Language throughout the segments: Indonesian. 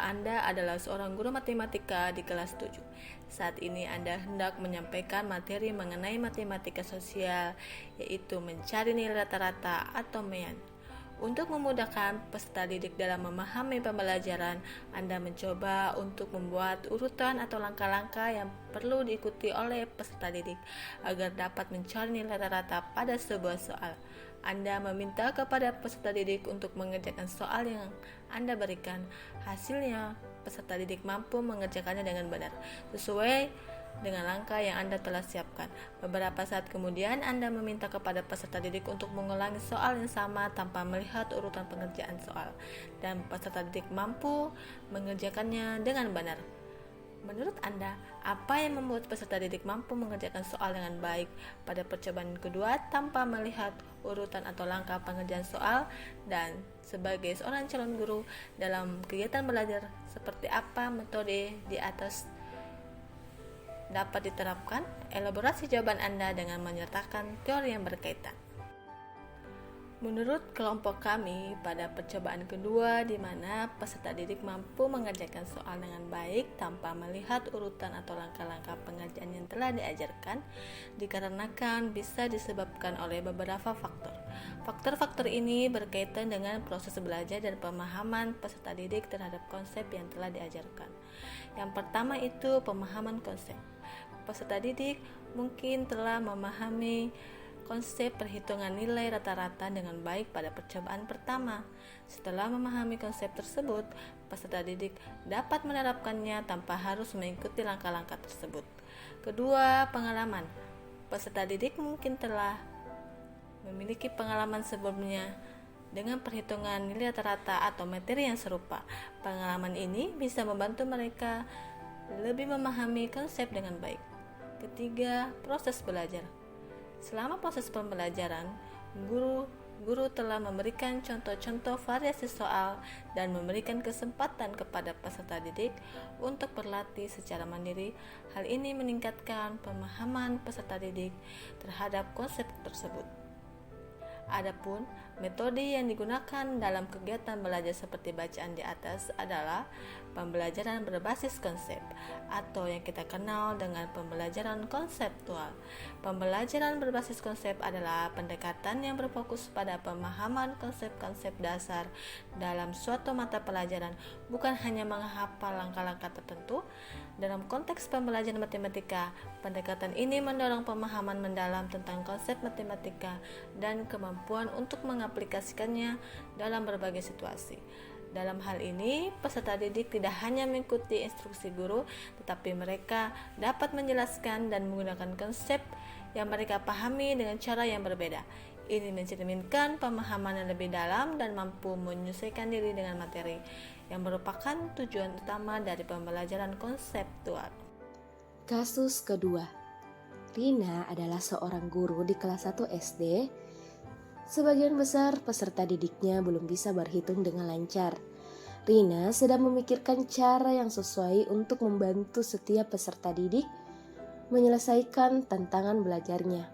jika Anda adalah seorang guru matematika di kelas 7. Saat ini Anda hendak menyampaikan materi mengenai matematika sosial, yaitu mencari nilai rata-rata atau MEAN. Untuk memudahkan peserta didik dalam memahami pembelajaran, Anda mencoba untuk membuat urutan atau langkah-langkah yang perlu diikuti oleh peserta didik agar dapat mencari nilai rata-rata pada sebuah soal. Anda meminta kepada peserta didik untuk mengerjakan soal yang Anda berikan. Hasilnya, peserta didik mampu mengerjakannya dengan benar, sesuai dengan langkah yang Anda telah siapkan. Beberapa saat kemudian, Anda meminta kepada peserta didik untuk mengulangi soal yang sama tanpa melihat urutan pengerjaan soal, dan peserta didik mampu mengerjakannya dengan benar. Menurut Anda, apa yang membuat peserta didik mampu mengerjakan soal dengan baik pada percobaan kedua tanpa melihat urutan atau langkah pengerjaan soal? Dan sebagai seorang calon guru dalam kegiatan belajar, seperti apa metode di atas dapat diterapkan? Elaborasi jawaban Anda dengan menyertakan teori yang berkaitan. Menurut kelompok kami, pada percobaan kedua di mana peserta didik mampu mengerjakan soal dengan baik tanpa melihat urutan atau langkah-langkah pengerjaan yang telah diajarkan, dikarenakan bisa disebabkan oleh beberapa faktor. Faktor-faktor ini berkaitan dengan proses belajar dan pemahaman peserta didik terhadap konsep yang telah diajarkan. Yang pertama itu pemahaman konsep. Peserta didik mungkin telah memahami konsep perhitungan nilai rata-rata dengan baik pada percobaan pertama. Setelah memahami konsep tersebut, peserta didik dapat menerapkannya tanpa harus mengikuti langkah-langkah tersebut. Kedua, pengalaman. Peserta didik mungkin telah memiliki pengalaman sebelumnya dengan perhitungan nilai rata-rata atau materi yang serupa. Pengalaman ini bisa membantu mereka lebih memahami konsep dengan baik. Ketiga, proses belajar. Selama proses pembelajaran, guru telah memberikan contoh-contoh variasi soal dan memberikan kesempatan kepada peserta didik untuk berlatih secara mandiri. Hal ini meningkatkan pemahaman peserta didik terhadap konsep tersebut. Adapun metode yang digunakan dalam kegiatan belajar seperti bacaan di atas adalah pembelajaran berbasis konsep atau yang kita kenal dengan pembelajaran konseptual. Pembelajaran berbasis konsep adalah pendekatan yang berfokus pada pemahaman konsep-konsep dasar dalam suatu mata pelajaran, bukan hanya menghafal langkah-langkah tertentu. Dalam konteks pembelajaran matematika, pendekatan ini mendorong pemahaman mendalam tentang konsep matematika dan kemampuan untuk mengaplikasikannya dalam berbagai situasi. Dalam hal ini, peserta didik tidak hanya mengikuti instruksi guru, tetapi mereka dapat menjelaskan dan menggunakan konsep yang mereka pahami dengan cara yang berbeda. Ini mencerminkan pemahaman yang lebih dalam dan mampu menyesuaikan diri dengan materi, yang merupakan tujuan utama dari pembelajaran konseptual. Kasus kedua, Rina adalah seorang guru di kelas 1 SD. Sebagian besar peserta didiknya belum bisa berhitung dengan lancar. Rina sedang memikirkan cara yang sesuai untuk membantu setiap peserta didik menyelesaikan tantangan belajarnya.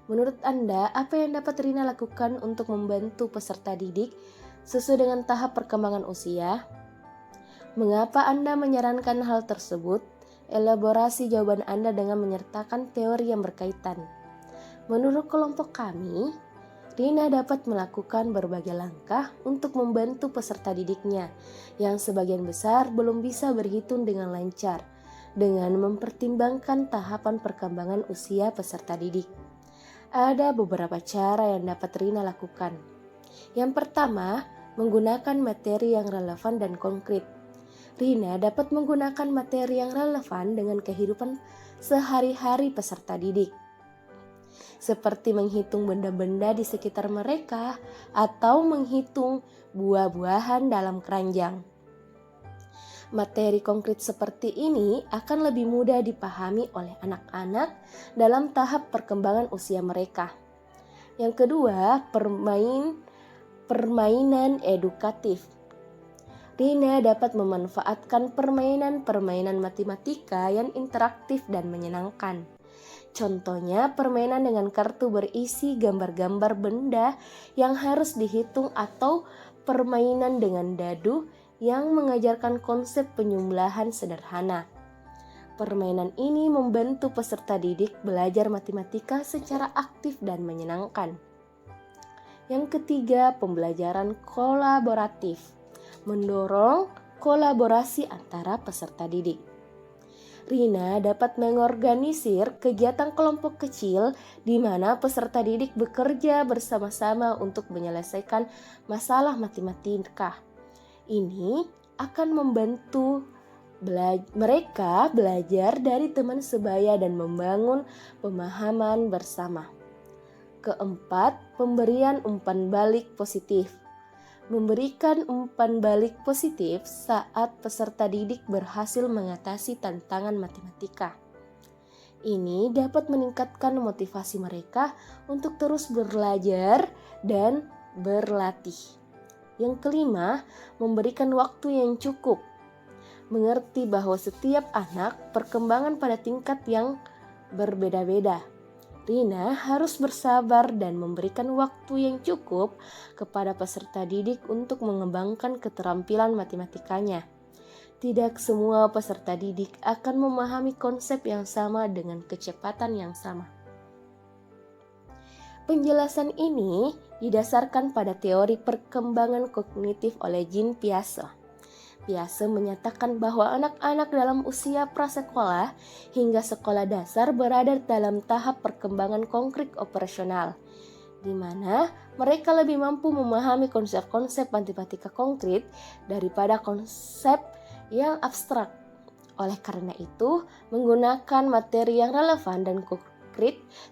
Menurut Anda, apa yang dapat Rina lakukan untuk membantu peserta didik sesuai dengan tahap perkembangan usia? Mengapa Anda menyarankan hal tersebut? Elaborasi jawaban Anda dengan menyertakan teori yang berkaitan. Menurut kelompok kami, Rina dapat melakukan berbagai langkah untuk membantu peserta didiknya yang sebagian besar belum bisa berhitung dengan lancar, dengan mempertimbangkan tahapan perkembangan usia peserta didik. Ada beberapa cara yang dapat Rina lakukan. Yang pertama, menggunakan materi yang relevan dan konkret. Rina dapat menggunakan materi yang relevan dengan kehidupan sehari-hari peserta didik, seperti menghitung benda-benda di sekitar mereka atau menghitung buah-buahan dalam keranjang. Materi konkret seperti ini akan lebih mudah dipahami oleh anak-anak dalam tahap perkembangan usia mereka. Yang kedua, permainan edukatif. Rina dapat memanfaatkan permainan-permainan matematika yang interaktif dan menyenangkan. Contohnya permainan dengan kartu berisi gambar-gambar benda yang harus dihitung atau permainan dengan dadu yang mengajarkan konsep penyembelahan sederhana. Permainan ini membantu peserta didik belajar matematika secara aktif dan menyenangkan. Yang ketiga, pembelajaran kolaboratif, mendorong kolaborasi antara peserta didik. Rina dapat mengorganisir kegiatan kelompok kecil di mana peserta didik bekerja bersama-sama untuk menyelesaikan masalah matematika. Ini akan membantu mereka belajar dari teman sebaya dan membangun pemahaman bersama. Keempat, pemberian umpan balik positif. Memberikan umpan balik positif saat peserta didik berhasil mengatasi tantangan matematika. Ini dapat meningkatkan motivasi mereka untuk terus belajar dan berlatih. Yang kelima, memberikan waktu yang cukup. Mengerti bahwa setiap anak perkembangan pada tingkat yang berbeda-beda. Rina harus bersabar dan memberikan waktu yang cukup kepada peserta didik untuk mengembangkan keterampilan matematikanya. Tidak semua peserta didik akan memahami konsep yang sama dengan kecepatan yang sama. Penjelasan ini didasarkan pada teori perkembangan kognitif oleh Jean Piaget. Piaget menyatakan bahwa anak-anak dalam usia prasekolah hingga sekolah dasar berada dalam tahap perkembangan konkret operasional, di mana mereka lebih mampu memahami konsep-konsep matematika konkret daripada konsep yang abstrak. Oleh karena itu, menggunakan materi yang relevan dan konkret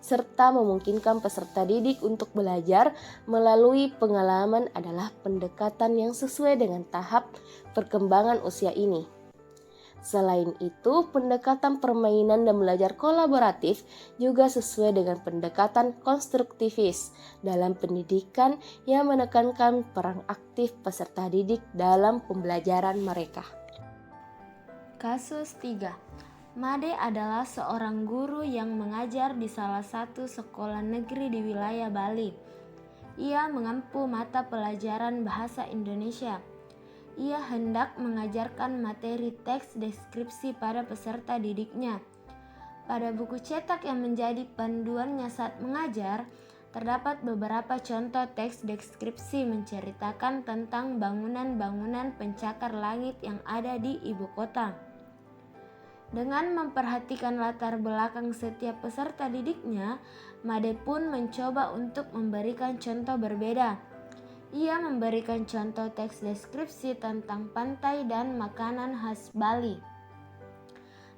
serta memungkinkan peserta didik untuk belajar melalui pengalaman adalah pendekatan yang sesuai dengan tahap perkembangan usia ini. Selain itu, pendekatan permainan dan belajar kolaboratif juga sesuai dengan pendekatan konstruktivis dalam pendidikan yang menekankan peran aktif peserta didik dalam pembelajaran mereka. Kasus 3. Made adalah seorang guru yang mengajar di salah satu sekolah negeri di wilayah Bali. Ia mengampu mata pelajaran bahasa Indonesia. Ia hendak mengajarkan materi teks deskripsi pada peserta didiknya. Pada buku cetak yang menjadi panduannya saat mengajar, terdapat beberapa contoh teks deskripsi menceritakan tentang bangunan-bangunan pencakar langit yang ada di ibu kota. Dengan memperhatikan latar belakang setiap peserta didiknya, Made pun mencoba untuk memberikan contoh berbeda. Ia memberikan contoh teks deskripsi tentang pantai dan makanan khas Bali.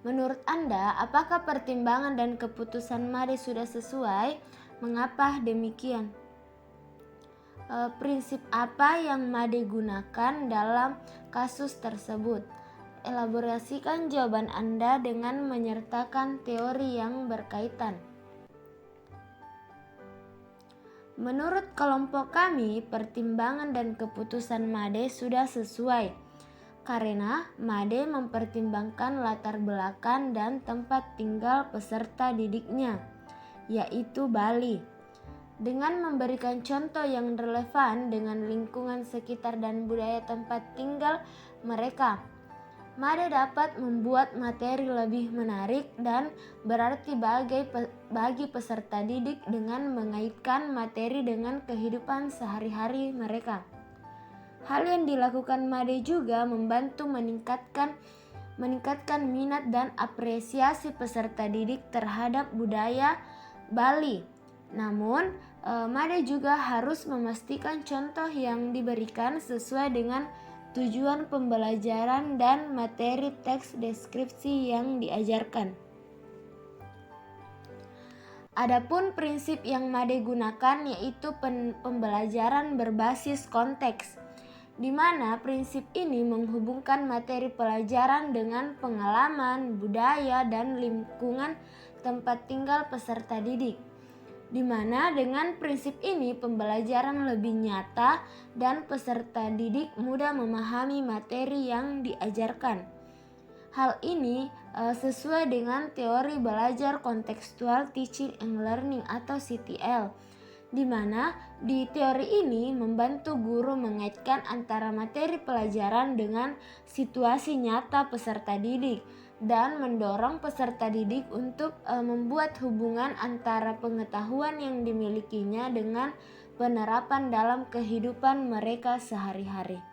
Menurut Anda, apakah pertimbangan dan keputusan Made sudah sesuai? Mengapa demikian? Prinsip apa yang Made gunakan dalam kasus tersebut? Elaborasikan jawaban Anda dengan menyertakan teori yang berkaitan. Menurut kelompok kami, pertimbangan dan keputusan Made sudah sesuai karena Made mempertimbangkan latar belakang dan tempat tinggal peserta didiknya, yaitu Bali. Dengan memberikan contoh yang relevan dengan lingkungan sekitar dan budaya tempat tinggal mereka, Made dapat membuat materi lebih menarik dan berarti bagi peserta didik dengan mengaitkan materi dengan kehidupan sehari-hari mereka. Hal yang dilakukan Made juga membantu meningkatkan minat dan apresiasi peserta didik terhadap budaya Bali. Namun, Made juga harus memastikan contoh yang diberikan sesuai dengan tujuan pembelajaran dan materi teks deskripsi yang diajarkan. Adapun prinsip yang Made gunakan yaitu pembelajaran berbasis konteks, di mana prinsip ini menghubungkan materi pelajaran dengan pengalaman, budaya, dan lingkungan tempat tinggal peserta didik. Di mana dengan prinsip ini pembelajaran lebih nyata dan peserta didik mudah memahami materi yang diajarkan. Hal ini sesuai dengan teori belajar kontekstual teaching and learning atau CTL, di mana di teori ini membantu guru mengaitkan antara materi pelajaran dengan situasi nyata peserta didik dan mendorong peserta didik untuk membuat hubungan antara pengetahuan yang dimilikinya dengan penerapan dalam kehidupan mereka sehari-hari.